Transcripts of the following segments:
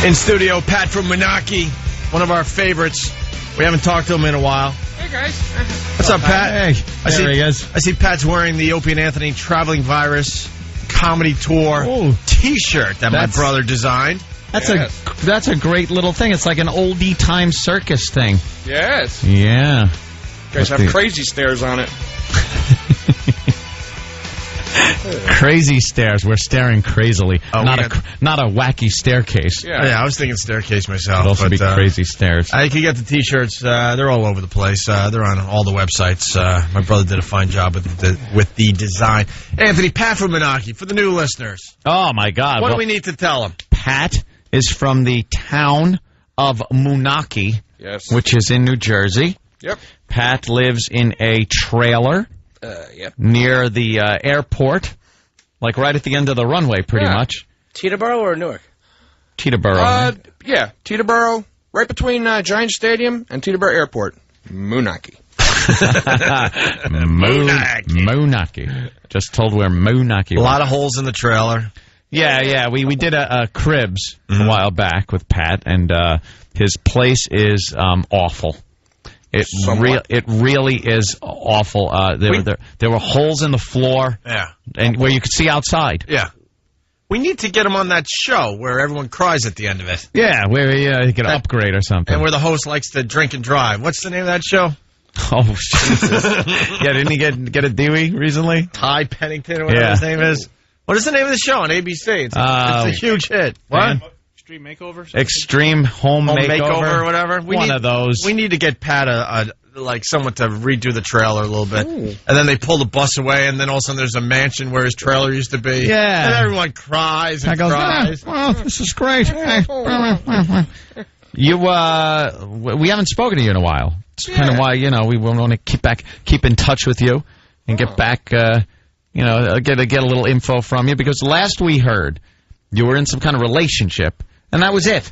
In studio, Pat from Moonachie, one of our favorites. We haven't talked to him in a while. Hey, guys. What's up, Pat? Hey, there he is. I see Pat's wearing the Opie and Anthony Traveling Virus Comedy Tour T-shirt that my brother designed. That's a great little thing. It's like an oldie time circus thing. Yes. Yeah. You guys have crazy stares on it. Crazy stairs. We're staring crazily. Not a wacky staircase. Yeah. I was thinking staircase myself. It'd also be crazy stairs. You can get the T-shirts. They're all over the place. They're on all the websites. My brother did a fine job with the design. Anthony, Pat from Moonachie, for the new listeners. Oh, my God. What do we need to tell them? Pat is from the town of Moonachie, which is in New Jersey. Yep. Pat lives in a trailer near the airport, like right at the end of the runway, pretty much. Teterboro or Newark? Teterboro. Yeah, Teterboro, right between Giant Stadium and Teterboro Airport. Moonachie. Moonachie. Just told where Moonachie was. A lot of holes in the trailer. Yeah. We did a Cribs a while back with Pat, and his place is awful. It really is awful. There were holes in the floor, and where you could see outside. Yeah. We need to get him on that show where everyone cries at the end of it. Yeah, where he can upgrade or something. And where the host likes to drink and drive. What's the name of that show? Oh, Jesus. Yeah, didn't he get a Dewey recently? Ty Pennington or whatever his name is. What is the name of the show on ABC? It's a huge hit. What? Extreme Makeover? Extreme Home Makeover or whatever. One of those. We need to get Pat someone to redo the trailer a little bit. Ooh. And then they pull the bus away, and then all of a sudden there's a mansion where his trailer used to be. Yeah. And everyone cries and cries. Oh, this is great. We haven't spoken to you in a while. It's kind of why, we want to keep in touch with you and get back, get a little info from you, because last we heard you were in some kind of relationship, and that was it.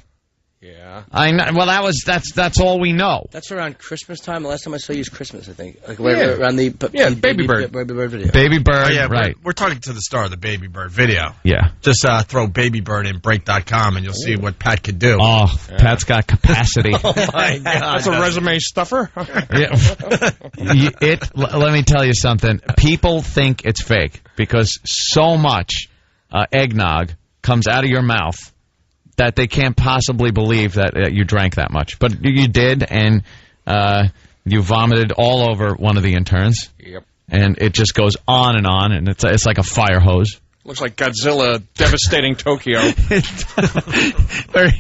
Yeah. I know. Well, that's all we know. That's around Christmas time. The last time I saw you was Christmas, I think. Like around the Baby Bird. Baby Bird video. Baby Bird. Oh, yeah, right. We're talking to the star of the Baby Bird video. Yeah. Just throw Baby Bird in break.com and you'll see what Pat could do. Oh, Pat's got capacity. Oh my God. That's a resume stuffer. Let me tell you something. People think it's fake because so much eggnog comes out of your mouth that they can't possibly believe that you drank that much. But you did, and you vomited all over one of the interns. Yep. And it just goes on, and it's like a fire hose. Looks like Godzilla devastating Tokyo. Where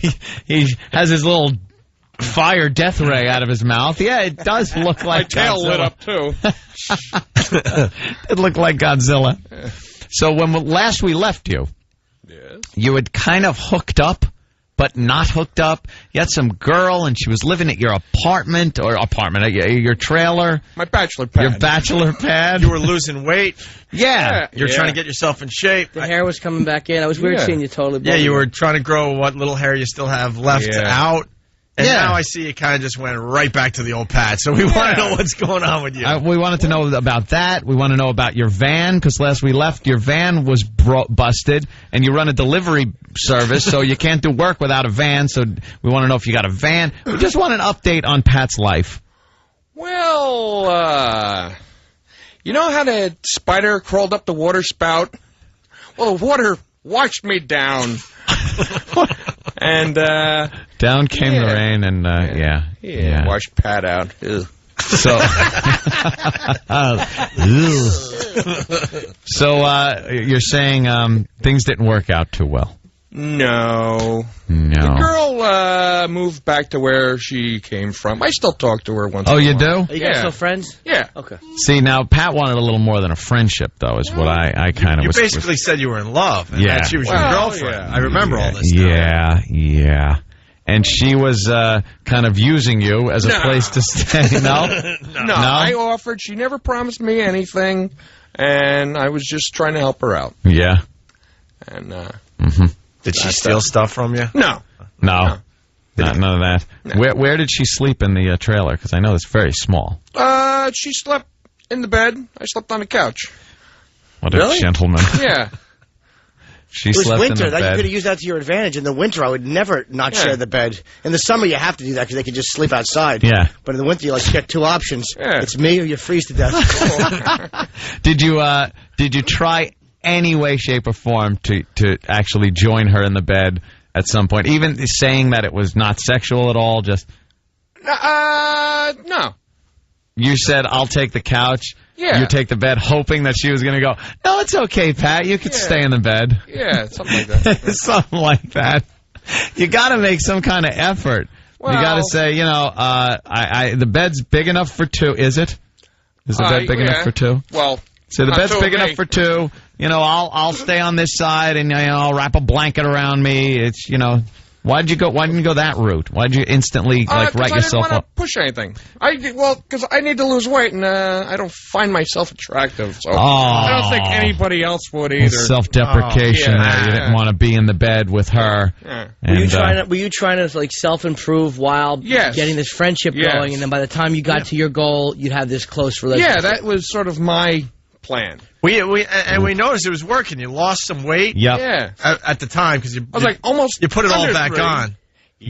he has his little fire death ray out of his mouth. Yeah, it does look like my tail Godzilla. lit up, too. It looked like Godzilla. So when last we left you, you had kind of hooked up, but not hooked up. You had some girl, and she was living at your your trailer. My bachelor pad. Your bachelor pad. You were losing weight. Yeah. You're trying to get yourself in shape. The hair was coming back in. I was weird seeing you totally. Yeah, you were trying to grow what little hair you still have left out. And now I see you kind of just went right back to the old Pat. So we want to know what's going on with you. We wanted to know about that. We want to know about your van, because last we left, your van was busted, and you run a delivery service, so you can't do work without a van. So we want to know if you got a van. We just want an update on Pat's life. Well, you know how the spider crawled up the water spout? Well, the water washed me down. And down came the rain, and washed Pat out. Ew. So you're saying things didn't work out too well? No. The girl moved back to where she came from. I still talk to her once in a while. Oh, you do? Are you guys still friends? Yeah. Okay. See, now, Pat wanted a little more than a friendship, though, is what I kind of was... You basically said you were in love, and that she was your girlfriend. Yeah. I remember all this stuff. Yeah. And she was kind of using you as a place to stay. No? No, I offered. She never promised me anything, and I was just trying to help her out. Yeah. And did she steal stuff from you? No. None of that. No. Where did she sleep in the trailer? Because I know it's very small. She slept in the bed. I slept on the couch. What a gentleman. Yeah. She It was slept winter. in the You bed. could have used that to your advantage. In the winter, I would never not share the bed. In the summer, you have to do that because they can just sleep outside. Yeah. But in the winter, you get two options. Yeah. It's me or you freeze to death. Did you try any way, shape, or form to actually join her in the bed at some point? Even saying that it was not sexual at all, just... No. You said, I'll take the couch. Yeah. You take the bed, hoping that she was going to go, no, it's okay, Pat. You could stay in the bed. Yeah, something like that. Something like that. You got to make some kind of effort. Well, you got to say, the bed's big enough for two. Is it? Is the bed big enough for two? Well, so the not bed's two big of enough me. for two. I'll stay on this side and I'll wrap a blanket around me. It's why didn't you go that route? Why did you instantly write yourself I didn't want up? to push anything. Because I need to lose weight and I don't find myself attractive. So I don't think anybody else would either. Self-deprecation. Yeah. You didn't want to be in the bed with her. Yeah. And, Were you trying to self-improve while getting this friendship going, and then by the time you got to your goal, you'd have this close relationship? Yeah, that was sort of my plan. We noticed it was working. You lost some weight. Yep. Yeah. At the time because I was like almost you put it all back 103.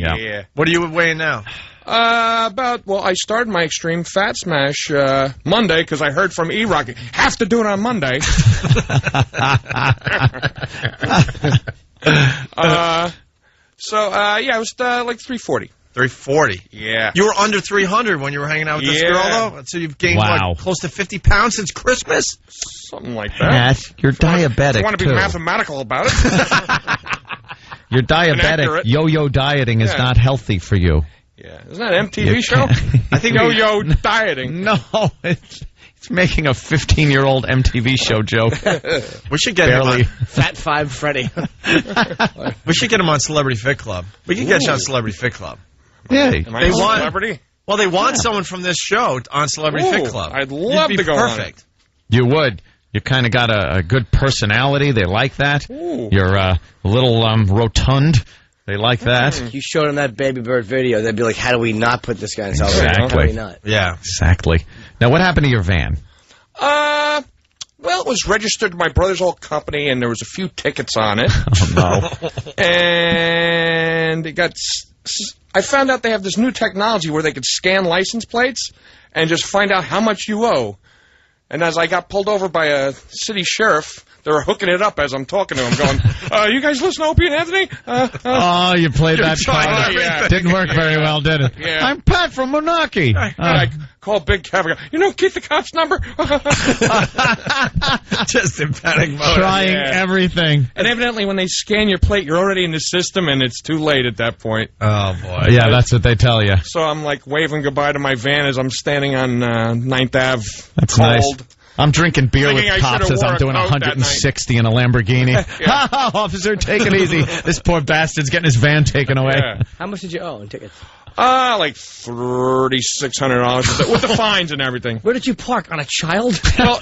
on. Yeah. What are you weighing now? I started my extreme fat smash Monday because I heard from E-Rock, have to do it on Monday. I was like 340. 340. Yeah. You were under 300 when you were hanging out with this girl, though? So you've gained, close to 50 pounds since Christmas? Something like that. Pat, you're diabetic, I want to be too. mathematical about it. You're diabetic. Inaccurate. Yo-yo dieting is not healthy for you. Yeah. Isn't that an MTV show? I think yo-yo dieting. No, it's making a 15-year-old MTV show joke. We should get him on Fat Five Freddy. We should get him on Celebrity Fit Club. We can get you on Celebrity Fit Club. Yeah. Am I a celebrity? Well, they want someone from this show on Celebrity Fit Club. I'd love You'd be to go perfect. You would. You kind of got a good personality. They like that. Ooh. You're a little rotund. They like that. You showed them that Baby Bird video, they'd be like, how do we not put this guy in television? Exactly. How do we not? Yeah. Exactly. Now, what happened to your van? Well, it was registered to my brother's old company, and there was a few tickets on it. Oh, no. And it got... I found out they have this new technology where they could scan license plates and just find out how much you owe. And as I got pulled over by a city sheriff, they were hooking it up as I'm talking to him, going, you guys listen to Opie and Anthony? Oh, you played that card. yeah. Didn't work very well, did it? Yeah. I'm Pat from Moonachie. And I called Big Kev. I go, Keith the cop's number? Just in panic mode. Trying everything. And evidently when they scan your plate, you're already in the system, and it's too late at that point. Oh, boy. Yeah, that's what they tell you. So I'm like waving goodbye to my van as I'm standing on 9th Ave. That's cold. nice. I'm drinking beer with Thinking I cops should've as I'm wore a doing coat that 160 in a Lamborghini. Officer, take it easy. This poor bastard's getting his van taken away. Yeah. How much did you owe in tickets? Like $3,600 with the fines and everything. Where did you park? On a child? Well,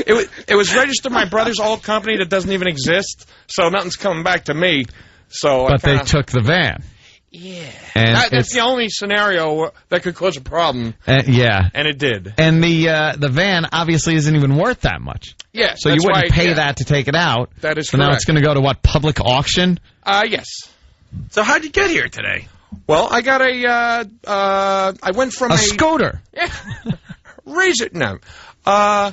it was registered to my brother's old company that doesn't even exist, so nothing's coming back to me. So But they took the van. Yeah. And That's the only scenario that could cause a problem. Yeah. And it did. And the van obviously isn't even worth that much. Yeah. So you wouldn't pay that to take it out. That is so correct. now it's going to go to what, public auction? Yes. So how'd you get here today? Well, I got I went from A scooter. Yeah. Raise it now. I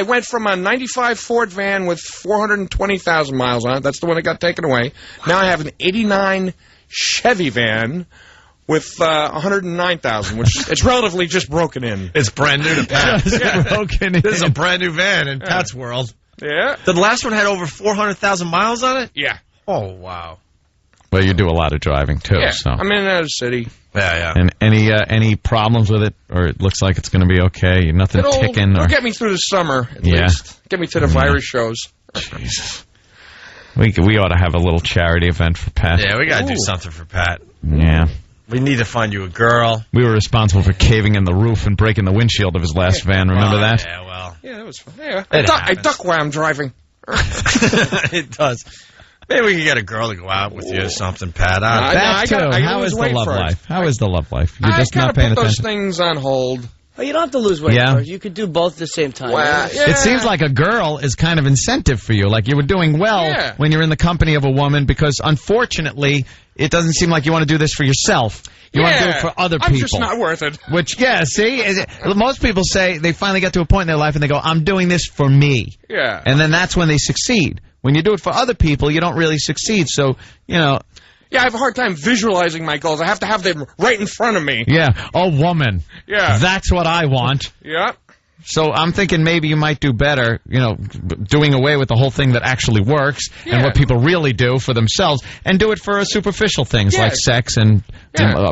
went from a 95 Ford van with 420,000 miles on it. That's the one that got taken away. Now I have an 89 Chevy van with 109,000, which it's relatively just broken in. It's brand new to Pat. Broken This is a brand new van in Pat's world. Yeah. The last one had over 400,000 miles on it? Yeah. Oh, wow. Well, you do a lot of driving, too. Yeah. So. I'm in the city. Yeah. And any problems with it? Or it looks like it's going to be okay? Nothing ticking? It'll Or... get me through the summer, at least. Get me to the virus shows. Jesus. We ought to have a little charity event for Pat. Yeah, we got to do something for Pat. Yeah. We need to find you a girl. We were responsible for caving in the roof and breaking the windshield of his last van. Remember that? Yeah, well. Yeah, that was fun. Yeah, I duck while I'm driving. It does. Maybe we can get a girl to go out with you or something, Pat. That I too. gotta How lose is the weight love first. life? How is the love life? You're just I not paying put those attention. things on hold. Oh, you don't have to lose weight Yeah. first. You could do both at the same time. Well, Yeah. It seems like a girl is kind of incentive for you. Like you were doing well when you're in the company of a woman because, unfortunately, it doesn't seem like you want to do this for yourself. You want to do it for other people. I'm just not worth it. Which, see? Most people say they finally get to a point in their life and they go, I'm doing this for me. Yeah. And then that's when they succeed. When you do it for other people, you don't really succeed. So, Yeah, I have a hard time visualizing my goals. I have to have them right in front of me. Yeah, a woman. Yeah. That's what I want. Yeah. So I'm thinking maybe you might do better, doing away with the whole thing that actually works and what people really do for themselves, and do it for superficial things like sex and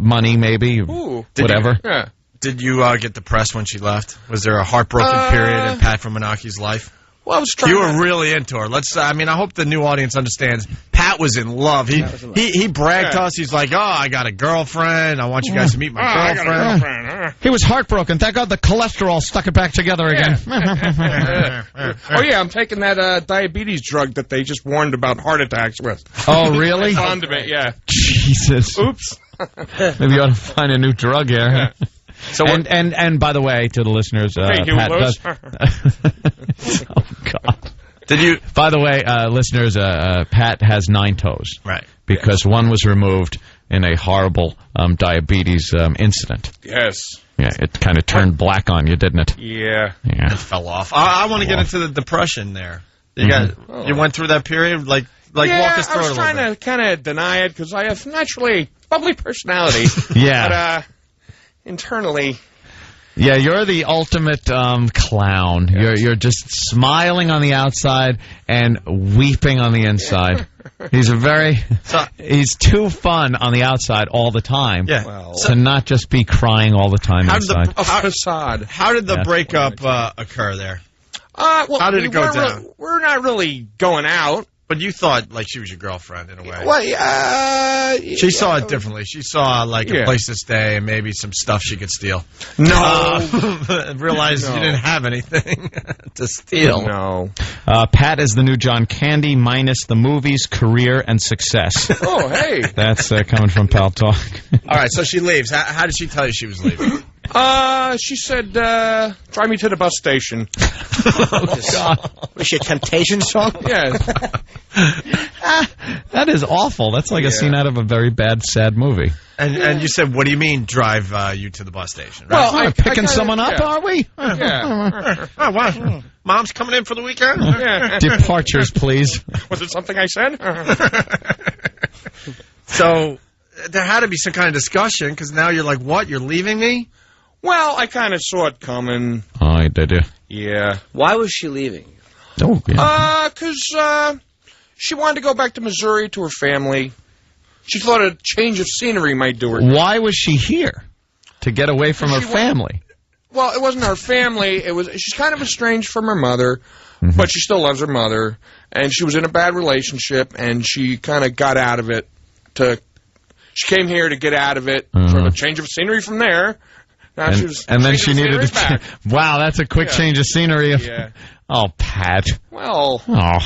money, maybe, whatever. Did you get depressed when she left? Was there a heartbroken period in Pat from Moonachie's life? Well, I was trying. You were really into her. I hope the new audience understands. Pat was in love. He bragged to us. He's like, I got a girlfriend. I want you guys to meet my girlfriend. I got a girlfriend. He was heartbroken. Thank God the cholesterol stuck it back together again. Oh, yeah, I'm taking that diabetes drug that they just warned about heart attacks with. Oh, really? I'm fond of it, yeah. Jesus. Oops. Maybe you ought to find a new drug here. Yeah. So and by the way, to the listeners, Pat does. Oh God! Did you? By the way, listeners, Pat has 9 toes. Right. Because one was removed in a horrible diabetes incident. Yes. Yeah, it kind of turned black on you, didn't it? Yeah. It fell off. I want to get into the depression there. You went through that period, like walk us through it a little bit. I was trying to kind of deny it because I have naturally bubbly personality. Yeah. But internally. Yeah, you're the ultimate clown. You're just smiling on the outside and weeping on the inside. He's too fun on the outside all the time. Yeah. To not just be crying all the time inside. Facade. How did the breakup occur there? How did it go down? We're not really going out. But you thought like she was your girlfriend in a way. Well, she saw it differently. She saw like a place to stay and maybe some stuff she could steal. No. Realized you didn't have anything to steal. No. Pat is the new John Candy minus the movies, career, and success. Oh, hey. That's coming from Pal Talk. All right, so she leaves. How did she tell you she was leaving? She said, drive me to the bus station. Oh, God. Was she a Temptation song? Yeah. That is awful. That's like a scene out of a very bad, sad movie. And you said, what do you mean drive you to the bus station? Right? Well, we're picking someone up, are we? Yeah. Oh, wow. Mom's coming in for the weekend? Departures, please. Was it something I said? So there had to be some kind of discussion, because now you're like, what? You're leaving me? Well, I kind of saw it coming. Oh, did you? Yeah. Why was she leaving? Oh, yeah. Because she wanted to go back to Missouri to her family. She thought a change of scenery might do her. Why was she here? To get away from her family? Well, it wasn't her family. She's kind of estranged from her mother, but she still loves her mother. And she was in a bad relationship, and she kind of got out of it. She came here to get out of it, sort of a change of scenery from there. Now and then she needed to. Wow, that's a quick change of scenery. Oh, Pat. Well. Oh.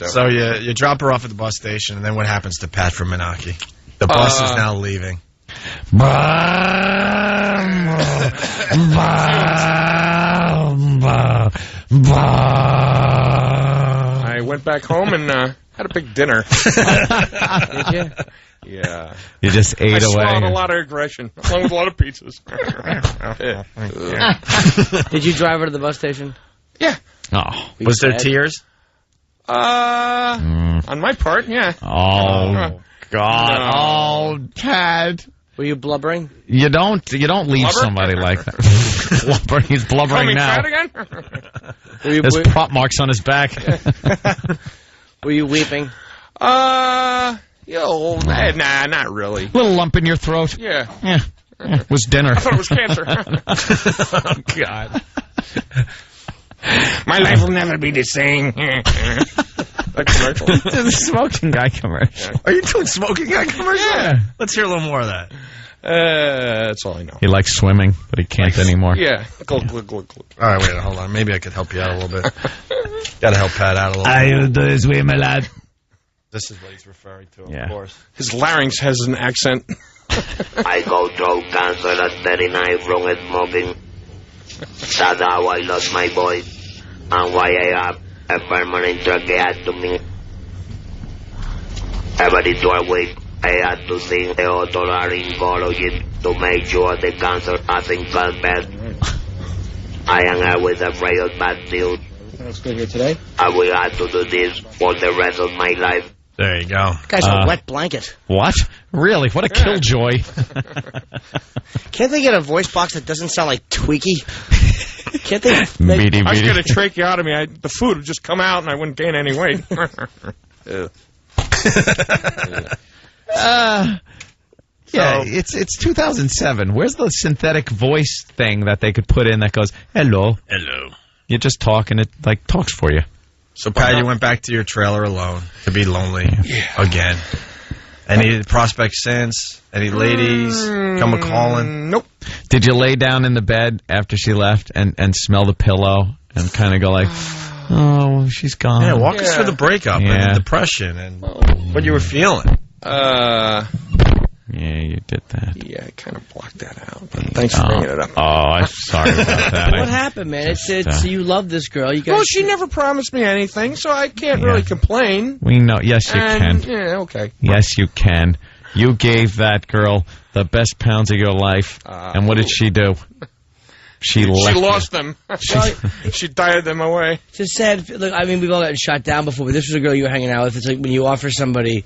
So you drop her off at the bus station, and then what happens to Pat from Moonachie? The bus is now leaving. I went back home and had a big dinner. Did you? Yeah. You just ate away. I swallowed a lot of aggression, along with a lot of pizzas. Did you drive her to the bus station? Yeah. Oh. Was there tears? On my part, yeah. Oh, God. No. Oh, Tad. Were you blubbering? You don't leave somebody like that. Blubbering. He's blubbering now. Fat again? There's prop marks on his back. Were you weeping? Nah, not really. Little lump in your throat. Yeah. It was dinner. I thought it was cancer. Oh, God. My life will never be the same. That commercial. It's a smoking guy commercial. Are you doing smoking guy commercial? Yeah. Let's hear a little more of that. That's all I know. He likes swimming, but he can't anymore. Yeah. Glug, glug, glug, glug. All right, wait, hold on. Maybe I could help you out a little bit. Got to help Pat out a little bit. I do swim a lot. This is what he's referring to, of course. His larynx has an accent. I go through cancer at 39 from smoking. That's how I lost my voice, and why I have a permanent tracheotomy. Every 12 weeks, I had to see the otolaryngologist to make sure the cancer hasn't got bad. I am always afraid of bad news. Let's go here today. I will have to do this for the rest of my life. There you go. Guy's a wet blanket. What? Really? What a killjoy. Can't they get a voice box that doesn't sound like Tweaky? Can't they make... I was going to tracheotomy. The food would just come out and I wouldn't gain any weight. Yeah, it's 2007. Where's the synthetic voice thing that they could put in that goes, hello? Hello. You just talk and it talks for you. So, Pat, you went back to your trailer alone to be lonely again. Any prospects since? Any ladies come a-calling? Nope. Did you lay down in the bed after she left and smell the pillow and kind of go like, oh, she's gone? Yeah, walk us through the breakup and the depression and what you were feeling. Yeah, you did that. Yeah, I kind of blocked that out. But thanks for bringing it up. Oh, I'm sorry about that. What happened, man? It's you love this girl. You guys. Well, she never promised me anything, so I can't really complain. We know. Yes, you can. Yeah, okay. Yes, you can. You gave that girl the best pounds of your life, and what did she do? She lost them. She died them away. It's sad. Look, I mean, we've all gotten shot down before, but this was a girl you were hanging out with. It's like when you offer somebody.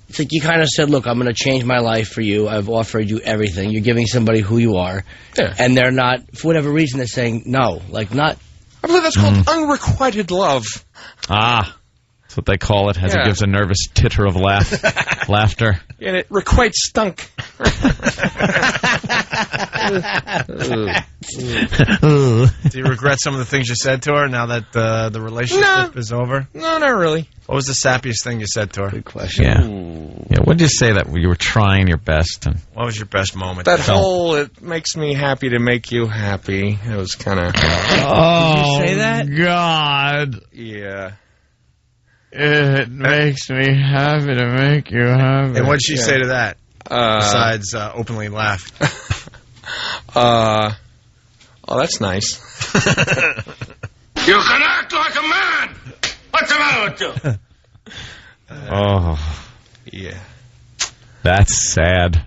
It's like you kind of said, look, I'm going to change my life for you. I've offered you everything. You're giving somebody who you are. Yeah. And they're not, for whatever reason, they're saying no. Like, not... I believe that's called unrequited love. Ah, that's what they call it, as it gives a nervous titter of laughter. And it requite stunk. Do you regret some of the things you said to her now that the relationship is over? No, not really. What was the sappiest thing you said to her? Good question. Yeah. What did you say that you were trying your best? And what was your best moment? That whole, it makes me happy to make you happy. It was kind of... Oh, did you say that? God. Yeah. It makes me happy to make you happy. And what did she say to that? Besides openly laugh. Oh, that's nice. You can act like a man! What's the matter with you? Oh. Yeah. That's sad.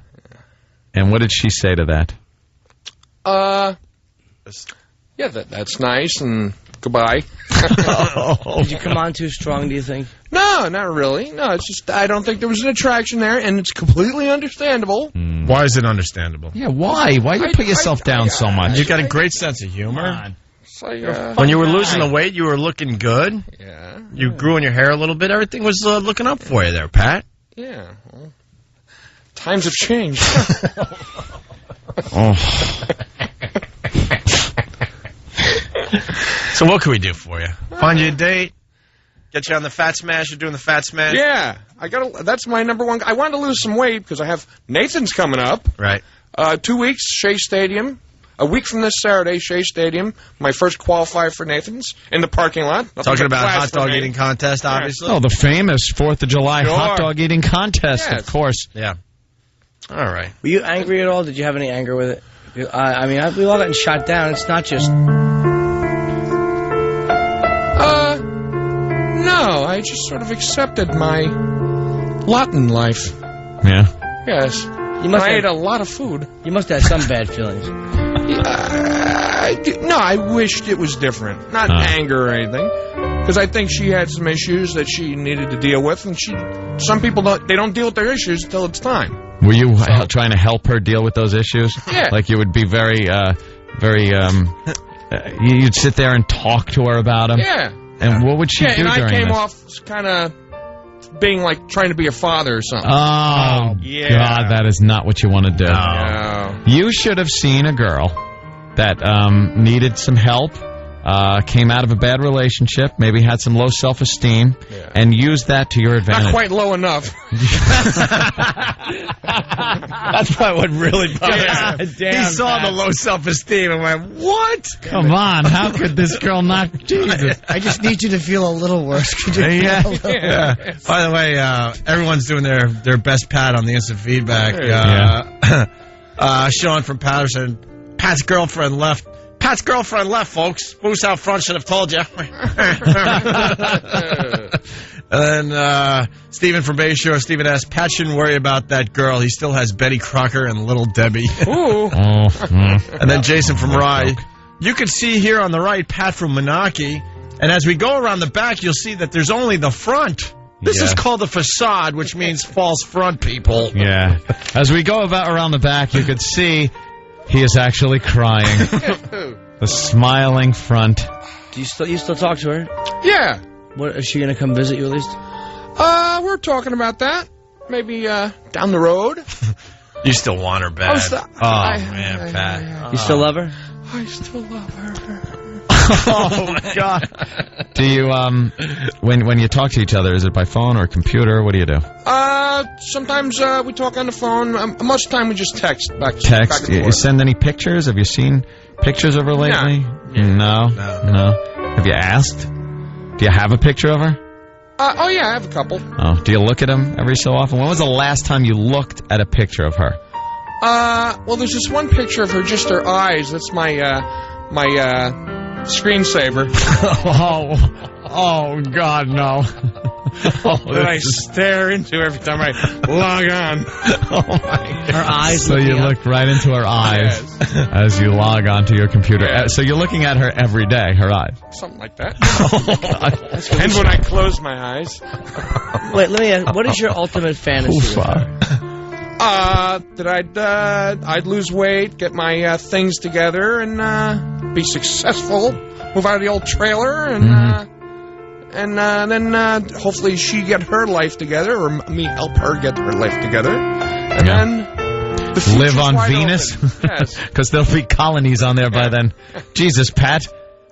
And what did she say to that? Yeah, that's nice, and goodbye. Did you come on too strong, do you think? No, not really. No, it's just I don't think there was an attraction there, and it's completely understandable. Why is it understandable? Yeah, why? Why do you put yourself down so much? You got a great sense of humor. Like, when you were losing the weight, you were looking good. Yeah. You grew in your hair a little bit. Everything was looking up for you there, Pat. Yeah. Well, times have changed. So what can we do for you? Find you a date? Get you on the fat smash? You're doing the fat smash? Yeah. That's my number one. I wanted to lose some weight because I have Nathan's coming up. Right. 2 weeks, Shea Stadium. A week from this Saturday, Shea Stadium. My first qualifier for Nathan's in the parking lot. Talking about hot dog eating contest, obviously. Oh, the famous 4th of July hot dog eating contest, of course. Yeah. All right. Were you angry at all? Did you have any anger with it? I mean, we've all gotten shot down. It's not just... No, I just sort of accepted my lot in life. Yeah? Yes. I ate a lot of food. You must have some bad feelings. No, I wished it was different. Not anger or anything. Because I think she had some issues that she needed to deal with, and some people don't deal with their issues until it's time. Were you trying to help her deal with those issues? Yeah. Like you would be you'd sit there and talk to her about them? Yeah. And what would she do during this? Yeah, and I came off kind of being like trying to be a father or something. Oh, yeah. God, that is not what you want to do. No. You should have seen a girl that needed some help, came out of a bad relationship, maybe had some low self-esteem, and used that to your advantage. Not quite low enough. That's probably what really bothered him. He saw the low self-esteem and went, what? Come on, how could this girl not... Jesus. I just need you to feel a little worse. Could you Yeah. By the way, everyone's doing their best Pat on the instant feedback. Sean from Patterson, Pat's girlfriend left Pat's girlfriend left, folks. Moose out front should have told you. And then Stephen from Bayshore. Stephen asks, Pat shouldn't worry about that girl. He still has Betty Crocker and Little Debbie. Ooh. And then Jason from Rye. You can see here on the right Pat from Moonachie. And as we go around the back, you'll see that there's only the front. This is called a facade, which means false front, people. Yeah. As we go around the back, you could see he is actually crying. The smiling front. Do you still talk to her? Yeah. What, is she going to come visit you at least? We're talking about that. Maybe down the road. You still want her bad. Man, Pat. You still love her? I still love her. Oh, my God. Do you, when you talk to each other, is it by phone or computer? What do you do? Sometimes we talk on the phone. Most of the time we just text back. Text? Back and You forth. send any pictures? Have you seen pictures of her lately? No. Have you asked? Do you have a picture of her? Oh, yeah, I have a couple. Oh, do you look at them every so often? When was the last time you looked at a picture of her? Well, there's this one picture of her, just her eyes. That's my screensaver. Oh, God, no. That I stare into every time I log on. Oh, my God. Her eyes. So you look right into her eyes as you log onto your computer. So you're looking at her every day, her eyes. Something like that. Oh, God. And when I close my eyes. Wait, let me ask. What is your ultimate fantasy? That I'd lose weight, get my things together, and be successful. Move out of the old trailer, and then hopefully she get her life together, or me help her get her life together, and then the future's live on wide Venus? open. Yes. Because there'll be colonies on there by then. Jesus, Pat,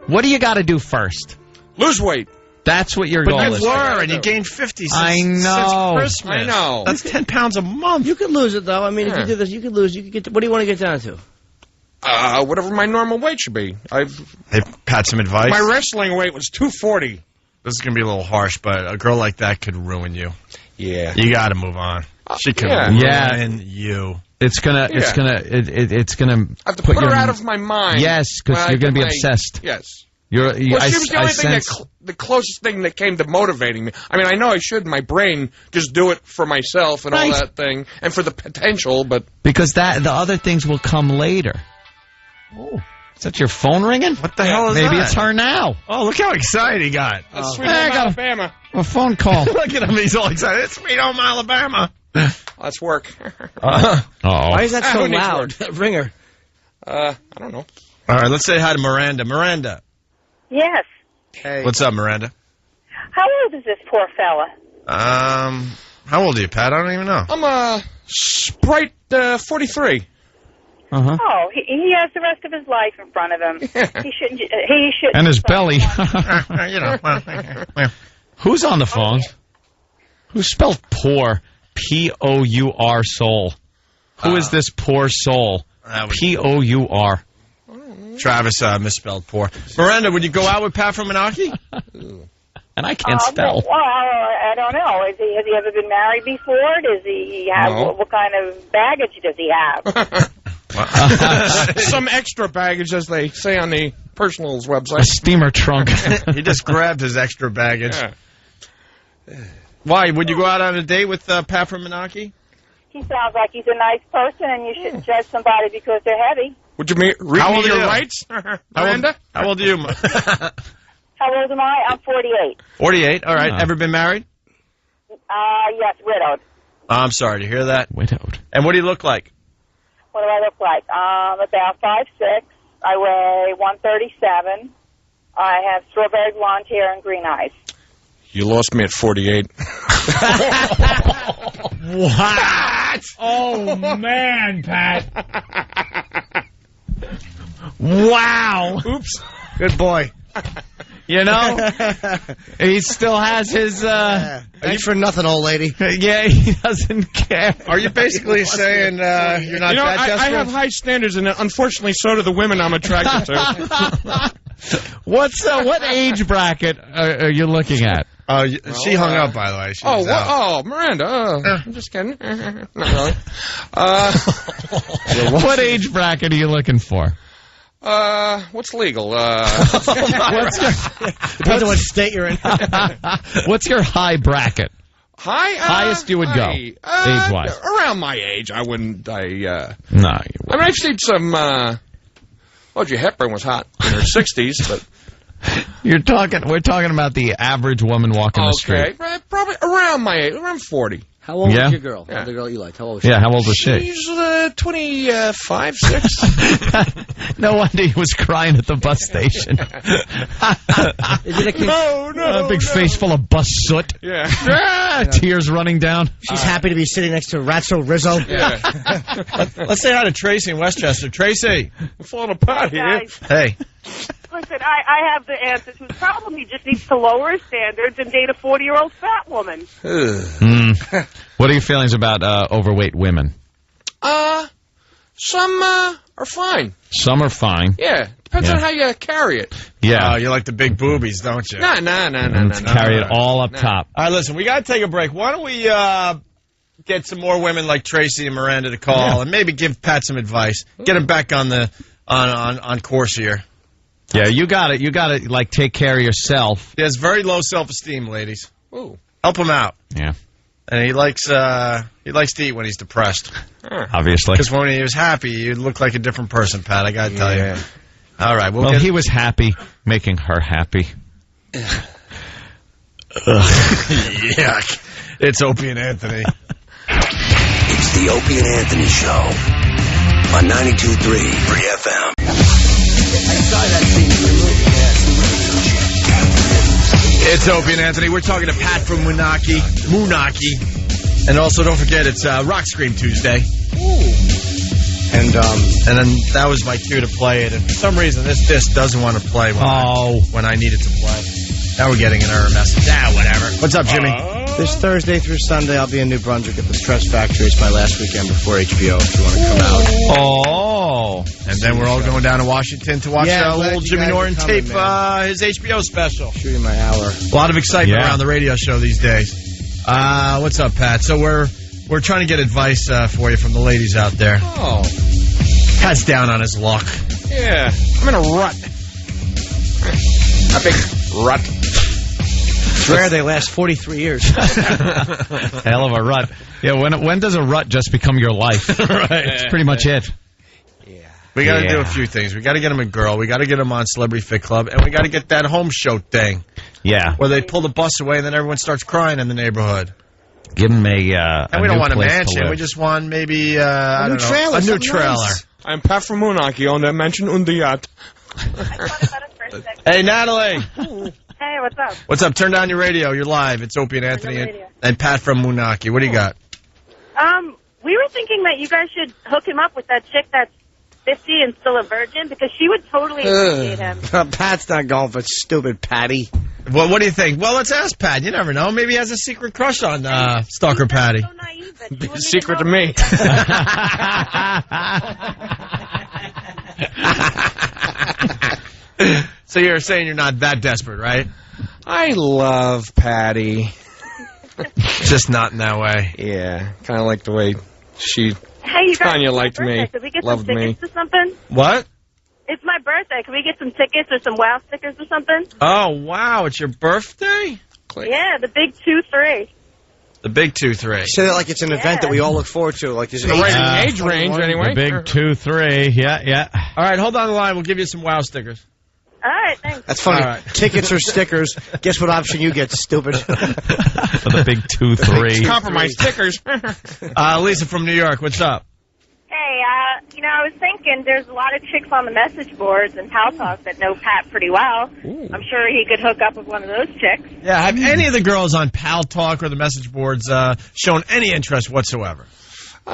what do you got to do first? Lose weight. That's what your But goal you is. were, and you gained 50 since, I know. since Christmas. I know. That's 10 pounds a month. You could lose it, though. I mean, if you do this, you could lose. You could get. What do you want to get down to? Whatever my normal weight should be. Hey, Pat, some advice? My wrestling weight was 240. This is going to be a little harsh, but a girl like that could ruin you. Yeah. You got to move on. She could Yeah. ruin you. It's gonna. Yeah. It's gonna. I have to put her out of my mind. Yes, because you're gonna be obsessed. Yes. Well, Well, she was the only thing the closest thing that came to motivating me. I mean, I know I should, in my brain, just do it for myself and all that thing, and for the potential, but... Because the other things will come later. Oh, is that your phone ringing? What the hell is that? Maybe it's her now. Oh, look how excited he got. That's Sweet I Home got Alabama. A phone call. Look at him. He's all excited. It's Sweet Home Alabama. Let's work. Uh-oh. Why is that so Who needs loud? Ringer. I don't know. All right, let's say hi to Miranda. Miranda. Yes. Hey. What's up, Miranda? How old is this poor fella? How old are you, Pat? I don't even know. I'm Sprite 43. Uh-huh. Oh, he has the rest of his life in front of him. He shouldn't. He should. And his belly. You know. Well. Who's on the phone? Who spelled poor? P-O-U-R soul. Who is this poor soul? P-O-U-R. Travis misspelled poor. Miranda, would you go out with Pat from Moonachie? And I can't spell. Well, I don't know. Has he ever been married before? Does he have what kind of baggage does he have? Some extra baggage, as they say on the personals website. A steamer trunk. He just grabbed his extra baggage. Yeah. Why? Would you go out on a date with Pat from Moonachie? He sounds like he's a nice person, and you shouldn't judge somebody because they're heavy. Would you read me your rights, Miranda? How old are you? How old am I? I'm 48. 48. All right. Ever been married? Yes, widowed. I'm sorry to hear that. Widowed. And what do you look like? What do I look like? About 5'6". I weigh 137. I have strawberry blonde hair and green eyes. You lost me at 48. What? Oh, man, Pat. Wow. Oops. Good boy. You know, he still has his, Thanks for nothing, old lady. yeah, he doesn't care. Are you basically saying you're not that I desperate? have high standards, and unfortunately, so do the women I'm attracted to. What age bracket are you looking at? Oh, she hung up, by the way. She was out. Oh, Miranda. I'm just kidding. Not really. What age bracket are you looking for? What's legal? Depends on what state you're in. What's your high bracket? Highest you would go, age-wise. Around my age, I wouldn't. No, you I wouldn't. mean, I've seen some. Audrey Hepburn was hot in her 60s, but we're talking about the average woman walking the street. Right, probably around my age, around 40. How old Yeah. was your girl? Yeah. The girl you liked. How old was she? Yeah, how old was she? She's 25, 6. No wonder he was crying at the bus station. Is it a A big face full of bus soot. Yeah. Tears running down. She's happy to be sitting next to Ratso Rizzo. Yeah. Let's say hi to Tracy in Westchester. Tracy. We're falling apart here. Guys, Hey. listen, I have the answer to his problem. He just needs to lower his standards and date a 40-year-old fat woman. What are your feelings about overweight women? Some are fine. Some are fine. Yeah. Depends Yeah. on how you carry it. Yeah. Oh, you like the big boobies, don't you? No. Carry it all up top. All right, listen, we got to take a break. Why don't we get some more women like Tracy and Miranda to call and maybe give Pat some advice. Get him back on the on course here. Yeah, you got it. You got to, like, take care of yourself. He has very low self-esteem, ladies. Ooh. Help him out. Yeah. And he likes to eat when he's depressed. Obviously. Because when he was happy, you look like a different person, Pat. I got to tell you. All right. Well, he was happy making her happy. Yuck. It's Opie and Anthony. It's the Opie and Anthony Show on 92.3 Free FM. It's Opie and Anthony. We're talking to Pat from Moonachie. And also, don't forget, it's Rock Scream Tuesday. And then that was my cue to play it. And for some reason, this disc doesn't want to play when I need it to play. Now we're getting an error message. Whatever. What's up, Jimmy? This Thursday through Sunday, I'll be in New Brunswick at the Stress Factory. It's my last weekend before HBO, if you want to come out. Oh. And then we're all going down to Washington to watch old Jimmy Norton tape his HBO special. Shooting my hour. A lot of excitement around the radio show these days. What's up, Pat? So we're trying to get advice for you from the ladies out there. Oh. Pat's down on his luck. Yeah. I'm in a rut. A big rut. It's rare they last 43 years. Hell of a rut. Yeah, when does a rut just become your life? Right. It's pretty much it. We got to do a few things. We got to get him a girl. We got to get him on Celebrity Fit Club. And we got to get that home show thing. Yeah. Where they pull the bus away and then everyone starts crying in the neighborhood. Give him and we don't want a mansion. We just want maybe, a new trailer. Nice. I'm Pat from Moonachie on that mansion on the yacht. Hey, Natalie. Hey, what's up? What's up? Turn down your radio. You're live. It's Opie and Anthony and Pat from Moonachie. What do you got? We were thinking that you guys should hook him up with that chick that's 50 and still a virgin, because she would totally appreciate him. Pat's not going for stupid Patty. Well, what do you think? Well, let's ask Pat. You never know. Maybe he has a secret crush on Stalker Patty. So naive that she Big wouldn't secret to even know. me. So you're saying you're not that desperate, right? I love Patty. Just not in that way. Yeah, kind of like the way she Hey, you guys, Tanya it's my liked birthday. me, Could we get loved some tickets me. to something? What? It's my birthday. Can we get some tickets or some wow stickers or something? Oh, wow. It's your birthday? Yeah, the big 2-3. The big 2-3. Say that like it's an event that we all look forward to. Like there's the right age range, anyway. The big 2-3. Yeah. All right, hold on the line. We'll give you some wow stickers. All right, thanks. That's funny. All right. Tickets or stickers. Guess what option you get, stupid. For the big 2-3. Compromise stickers. Lisa from New York, what's up? Hey, I was thinking there's a lot of chicks on the message boards and Pal Talk that know Pat pretty well. Ooh. I'm sure he could hook up with one of those chicks. Yeah, have any of the girls on Pal Talk or the message boards shown any interest whatsoever? No.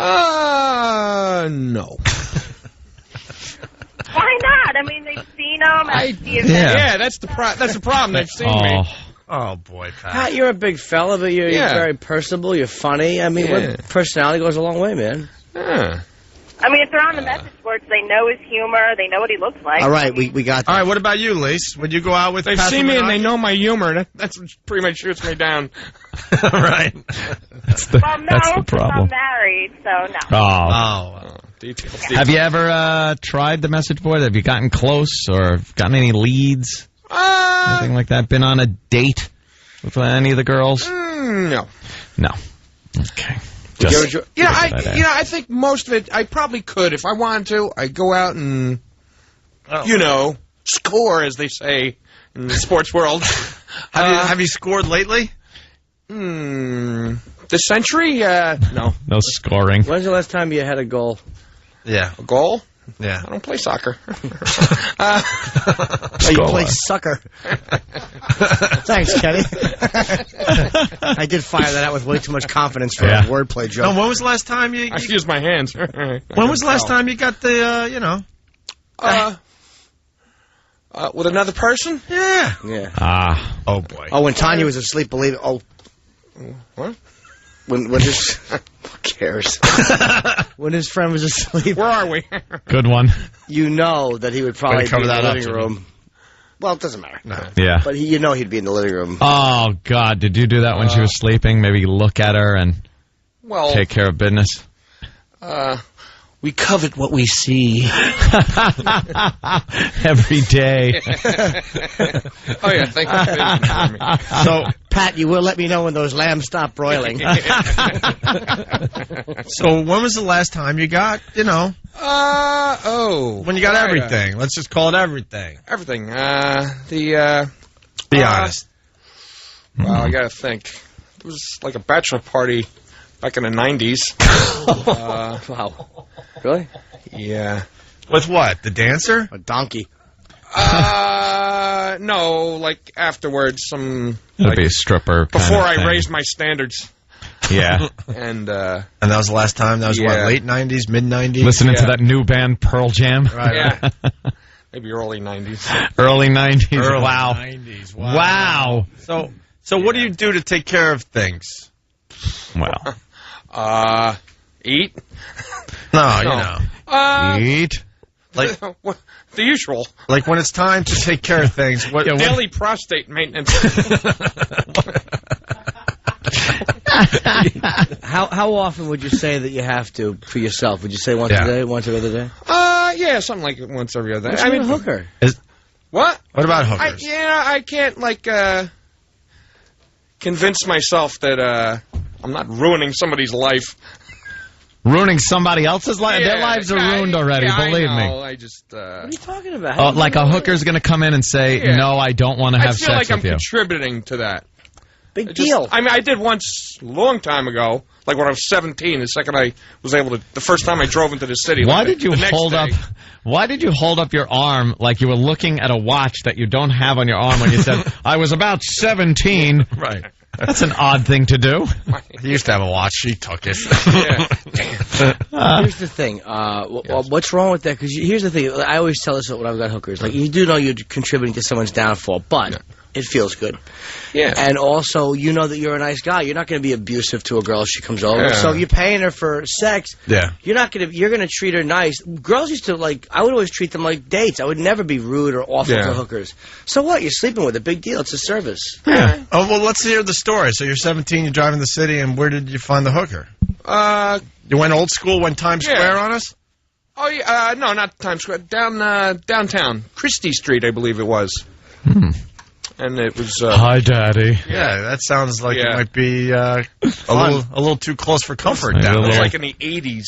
Why not? I mean, they've seen him at the event. Yeah, that's the problem. They've seen me. Oh, boy, Pat. Pat, you're a big fella, but you're very personable. You're funny. I mean, personality goes a long way, man. Yeah. I mean, if they're on the message boards, they know his humor. They know what he looks like. All right, we got that. All right, what about you, Lise? Would you go out with They've Pat seen me from and they Moonachie? know my humor. That's what pretty much shoots me down. Right. That's the Well, no, that's the 'cause problem. I'm married, so no. Oh. Details. Have you ever tried the message board? Have you gotten close or gotten any leads? Anything like that? Been on a date with any of the girls? No. No. Okay. I think most of it, I probably could. If I wanted to, I'd go out and, score, as they say in the sports world. Have you scored lately? This century? No. No scoring. When's the last time you had a goal? Yeah. A goal? Yeah. I don't play soccer. You play sucker. Thanks, Kenny. I did fire that out with way too much confidence for a wordplay joke. No, when was the last time you... I used my hands. When was the last time you got the, with another person? Yeah. Ah. Oh, boy. Oh, when Tanya was asleep, believe it. Oh. What? When his... Who cares? When his friend was asleep. Where are we? Good one. You know that he would probably be in the living up, room. Well, it doesn't matter. No. Yeah. But he'd be in the living room. Oh, God. Did you do that when she was sleeping? Maybe look at her and take care of business? We covet what we see. Every day. Oh, yeah. Thank you for me. So, Pat, you will let me know when those lambs stop broiling. So, when was the last time you got, when you got everything? Let's just call it everything. Everything. Be honest. Well, I gotta think. It was like a bachelor party back in the 90s. Wow. Really? Yeah. With what? The dancer? A donkey. No, like afterwards, some... It'll be a stripper. Before I thing. raised my standards. Yeah. And that was the last time? That was what, late 90s, mid-90s? Listening to that new band, Pearl Jam? Right. Yeah. Maybe early 90s. Early 90s. Wow. 90s. Wow. So what do you do to take care of things? Well. Eat? No. Eat? Like the usual. Like when it's time to take care of things. Daily prostate maintenance. How often would you say that you have to for yourself? Would you say once a day, once every other day? Yeah, something like once every other day. I mean, a hooker. What? What about hookers? I can't convince myself that I'm not ruining somebody's life. Ruining somebody else's life? Their lives are ruined already, believe me. I just... What are you talking about? Oh, like a hooker's going to come in and say, no, I don't want to have sex with you. I feel like I'm contributing to that. Big deal. I mean, I did once a long time ago, like when I was 17, the second I was able to... The first time I drove into the city. Why did you hold up your arm like you were looking at a watch that you don't have on your arm when you said, I was about 17? Right. That's an odd thing to do. He used to have a watch. She took it. Here's the thing. What's wrong with that? Because here's the thing. I always tell this when I've got hookers. Like, you do know you're contributing to someone's downfall, but it feels good. Yeah. And also, you know that you're a nice guy. You're not going to be abusive to a girl if she comes over. Yeah. So if you're paying her for sex, you're going to treat her nice. Girls used to, I would always treat them like dates. I would never be rude or awful to hookers. So what? You're sleeping with a big deal. It's a service. Yeah. Oh, well, let's hear the story. So you're 17, you're driving the city, and where did you find the hooker? You went old school, went Times Square on us? Oh, yeah. No, not Times Square. Downtown. Christie Street, I believe it was. And it was... Hi, Daddy. Yeah, that sounds like it might be a little too close for comfort down It was there. like in the 80s.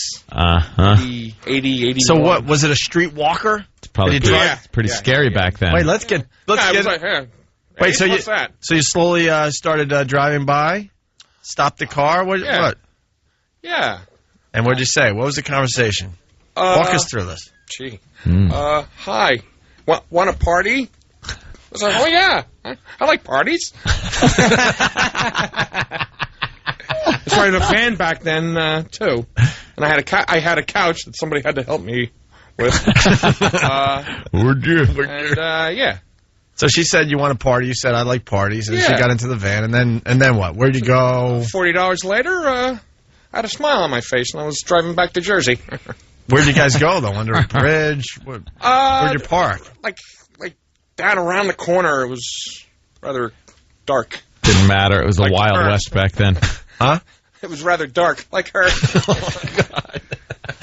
80, 81. So what, was it a street walker? It's probably pretty scary back then. Wait, let's get... Wait, so you slowly started driving by? Stopped the car? What? Yeah. And what did you say? What was the conversation? Walk us through this. Gee. Hi. Want a party? I was like, oh, yeah. I like parties. So I had a van back then, too. And I had a couch that somebody had to help me with. Would you? Yeah. So she said you want a party. You said I like parties, and she got into the van. And then what? Where'd you go? $40 later, I had a smile on my face, and I was driving back to Jersey. Where'd you guys go though? Under a bridge? Where'd you park? Like down around the corner. It was rather dark. Didn't matter. It was the Wild West back then. Huh? It was rather dark, like her. Oh my God.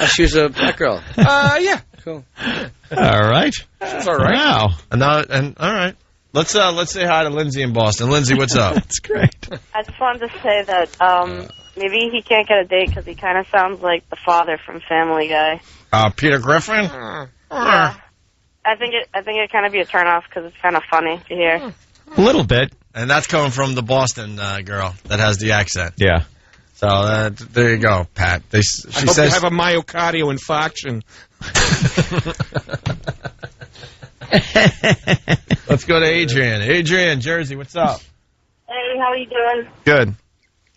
She was a black girl. Yeah. Cool. All right. She's all right. Wow. And all right. Let's say hi to Lindsay in Boston. Lindsay, what's up? That's great. I just wanted to say that maybe he can't get a date because he kind of sounds like the father from Family Guy. Peter Griffin? Yeah. I think it kind of be a turnoff because it's kind of funny to hear. A little bit. And that's coming from the Boston girl that has the accent. Yeah. So there you go, Pat. She says you have a myocardial infarction. Let's go to Adrian. Adrian, Jersey, what's up? Hey, how are you doing? Good.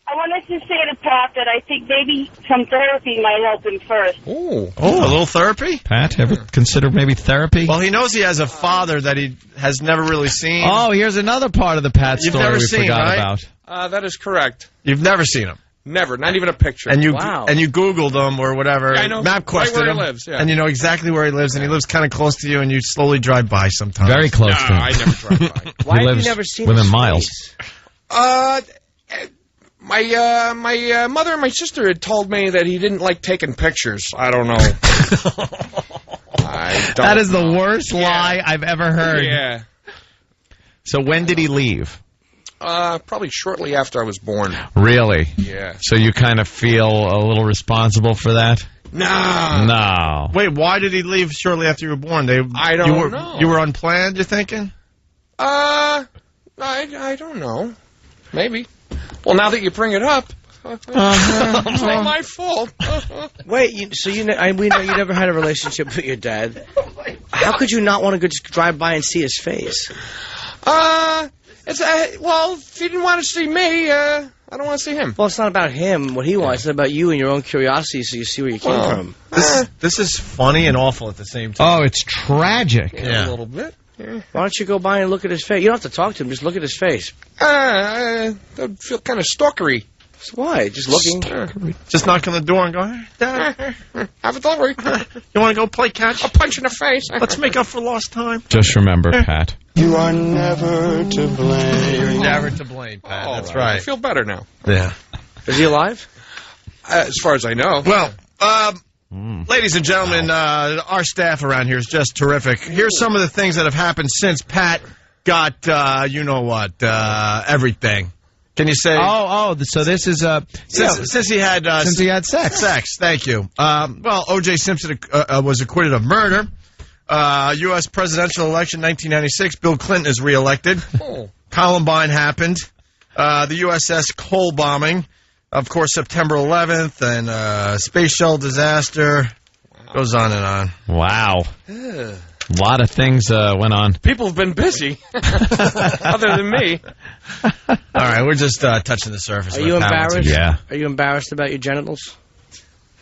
I wanted to say to Pat that I think maybe some therapy might help him first. Oh, a little therapy? Pat, ever consider maybe therapy? Well, he knows he has a father that he has never really seen. Oh, here's another part of the Pat You've story never we seen, forgot right? about. That is correct. You've never seen him? Never. Not even a picture. And you Wow. and you Googled him or whatever. Yeah, I know. MapQuested Right where he him. lives, yeah. And you know exactly where he lives, and he lives kind of close to you, and you slowly drive by sometimes. Very close to him. I never tried by. Why have you lives never seen within his miles. face? My mother and my sister had told me that he didn't like taking pictures. I don't know. That is the worst lie I've ever heard. Yeah. So when did he leave? Probably shortly after I was born. Really? Yeah. So you kind of feel a little responsible for that? No. No. Wait, why did he leave shortly after you were born? I don't know. You were unplanned, you're thinking? I don't know. Maybe. Well, now that you bring it up, it's not my fault. Wait, we know you never had a relationship with your dad. How could you not want to go just drive by and see his face? Well, if he didn't want to see me, I don't want to see him. Well, it's not about him, what he wants. It's about you and your own curiosity so you see where you came from. This is funny and awful at the same time. Oh, it's tragic. Yeah. A little bit. Yeah. Why don't you go by and look at his face? You don't have to talk to him. Just look at his face. That would feel kind of stalkery. So why? Just looking. Just knock on the door and go, hey, Dad, Have a delivery. you want to go play catch? A punch in the face. Let's make up for lost time. Just remember, Pat. You are never to blame. You're never to blame, Pat. That's right. I feel better now. Yeah. Is he alive? As far as I know. Well, ladies and gentlemen, our staff around here is just terrific. Here's some of the things that have happened since Pat got, everything. Can you say? So this is since he had sex. Sex. Thank you. Well, O.J. Simpson was acquitted of murder. U.S. presidential election 1996. Bill Clinton is reelected. Columbine happened. The USS Cole bombing. Of course, September 11th and space shuttle disaster. Goes on and on. Wow. A lot of things went on. People have been busy, other than me. All right, we're just touching the surface. Are you embarrassed? Yeah. Are you embarrassed about your genitals?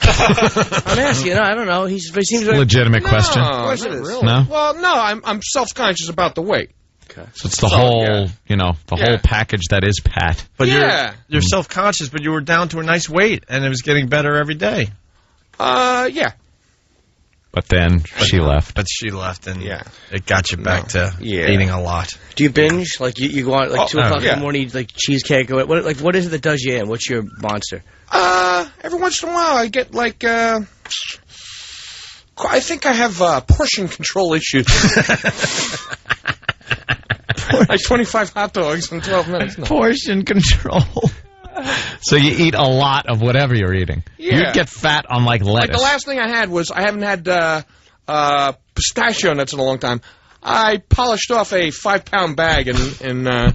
I'm asking. I don't know. He seems like Legitimate question. Of course it is. Really. No? Well, no. I'm self-conscious about the weight. Okay. So it's the whole package that is Pat. But you're self-conscious, but you were down to a nice weight, and it was getting better every day. Yeah. But then she left. But she left, and it got you back to eating a lot. Do you binge? Like you go out like 2 o'clock in the morning, eat like cheesecake? What is it that does you in? What's your monster? Every once in a while, I get like I think I have portion control issues. Like 25 hot dogs in 12 minutes. No. Portion control. So you eat a lot of whatever you're eating. Yeah. You'd get fat on like lettuce. Like the last thing I had was I haven't had pistachio nuts in a long time. I polished off a 5-pound bag in a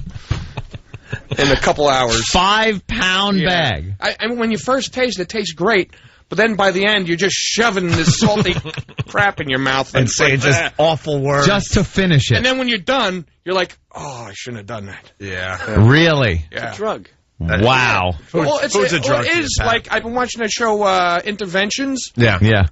couple hours. 5-pound bag. I mean, when you first taste it, it tastes great. But then by the end, you're just shoving this salty crap in your mouth. And saying just awful words. Just to finish it. And then when you're done, you're like, oh, I shouldn't have done that. Yeah. Really? Yeah. It's a drug. Wow. Well, Food's a drug. It is like, I've been watching that show, Interventions. Yeah. Yeah.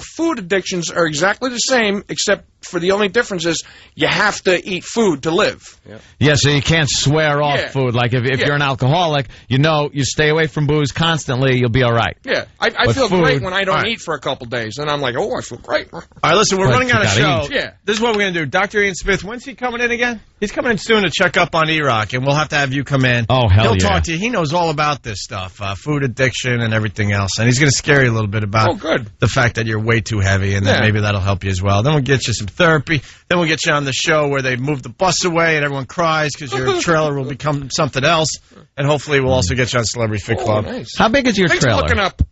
Food addictions are exactly the same, except for the only difference is you have to eat food to live. Yeah, so you can't swear off food. Like if you're an alcoholic, you stay away from booze constantly, you'll be all right. Yeah, I feel great when I don't eat for a couple days, and I'm like, oh, I feel great. All right, listen, we're running out of show. Yeah. This is what we're going to do. Dr. Ian Smith, when's he coming in again? He's coming in soon to check up on E-Rock, and we'll have to have you come in. Oh, hell He'll talk to you. He knows all about this stuff, food addiction and everything else, and he's going to scare you a little bit about the fact that you're way too heavy, and then maybe that'll help you as well. Then we'll get you some therapy. Then we'll get you on the show where they move the bus away and everyone cries because your trailer will become something else, and hopefully we'll also get you on Celebrity Fit Club. Nice. How big is your trailer? Looking up.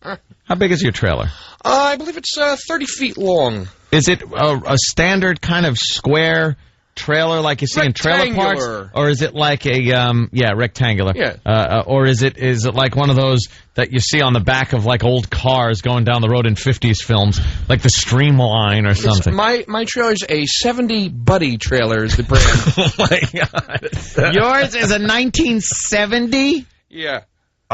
How big is your trailer? I believe it's 30 feet long. Is it a standard kind of square trailer like you see in trailer parks, or is it like a rectangular? Yeah. Or is it like one of those that you see on the back of like old cars going down the road in 50s films, like the Streamline or something? My trailer's a 70 Buddy trailer is the brand. Oh my God. Yours is a 1970? Yeah.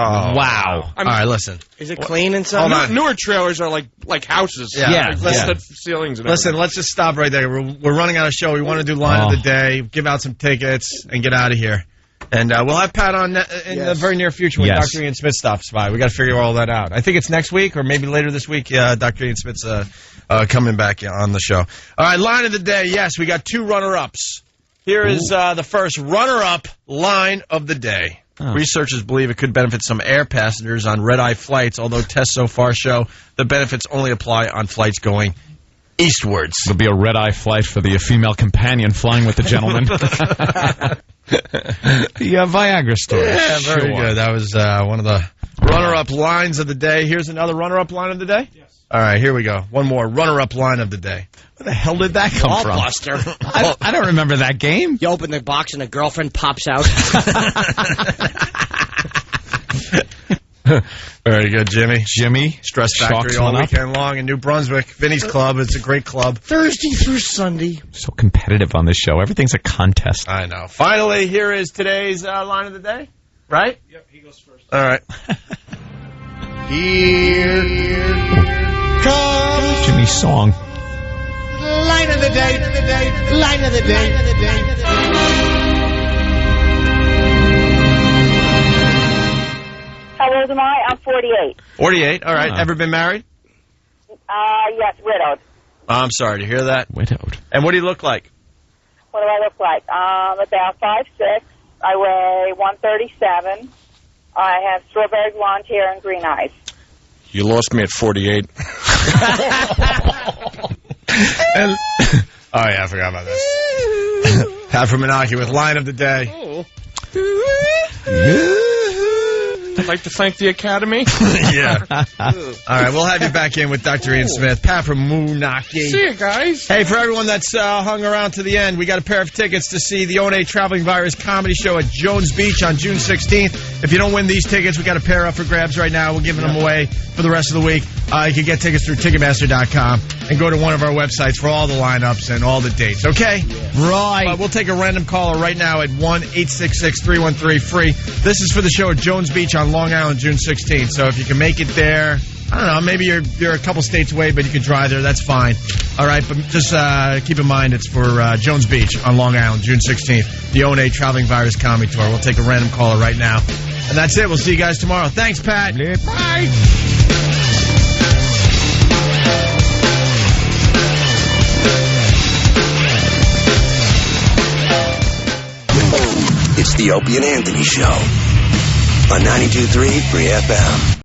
Oh, wow. All right, listen. Is it clean inside? Newer trailers are like houses. Yeah. Like ceilings and listen, let's just stop right there. We're running out of show. We want to do line of the day, give out some tickets, and get out of here. And we'll have Pat on in the very near future when Dr. Ian Smith stops by. We got to figure all that out. I think it's next week or maybe later this week. Dr. Ian Smith's coming back on the show. All right, line of the day. Yes, we got 2 runner-ups. Here is the first runner-up line of the day. Oh. Researchers believe it could benefit some air passengers on red-eye flights, although tests so far show the benefits only apply on flights going eastwards. There'll be a red-eye flight for the female companion flying with the gentleman. The Viagra story. Yeah, very good. That was one of the runner-up lines of the day. Here's another runner-up line of the day? Yes. All right, here we go. One more runner-up line of the day. Where the hell did that come from? Buster. I don't remember that game. You open the box and a girlfriend pops out. Very good, Jimmy. Stress Factory all weekend long in New Brunswick. Vinny's Club. It's a great club. Thursday through Sunday. So competitive on this show. Everything's a contest. I know. Finally, here is today's line of the day. Right? Yep, he goes first. All right. Here comes Jimmy's song. line of the day, line of the day. How old am I? I'm 48. 48. All right. Ever been married? Yes, widowed. I'm sorry to hear that. Widowed. And what do you look like? What do I look like? About 5'6". I weigh 137. I have strawberry blonde hair and green eyes. You lost me at 48. And, oh, yeah, I forgot about this. Pat from Moonachie with line of the day. I'd like to thank the Academy. Yeah. All right, we'll have you back in with Dr. Ian Smith. Pat from Moonachie. See you guys. Hey, for everyone that's hung around to the end, we got a pair of tickets to see the O&A Traveling Virus Comedy Show at Jones Beach on June 16th. If you don't win these tickets, we got a pair up for grabs right now. We're giving them away for the rest of the week. You can get tickets through Ticketmaster.com and go to one of our websites for all the lineups and all the dates, okay? Right. We'll take a random caller right now at 1-866-313-FREE. This is for the show at Jones Beach on Long Island, June 16th. So if you can make it there, I don't know, maybe you're a couple states away, but you can drive there. That's fine. All right, but just keep in mind it's for Jones Beach on Long Island, June 16th. The O&A Traveling Virus Comedy Tour. We'll take a random caller right now. And that's it. We'll see you guys tomorrow. Thanks, Pat. Bye. It's the Opie and Anthony Show on 92.3 Free FM.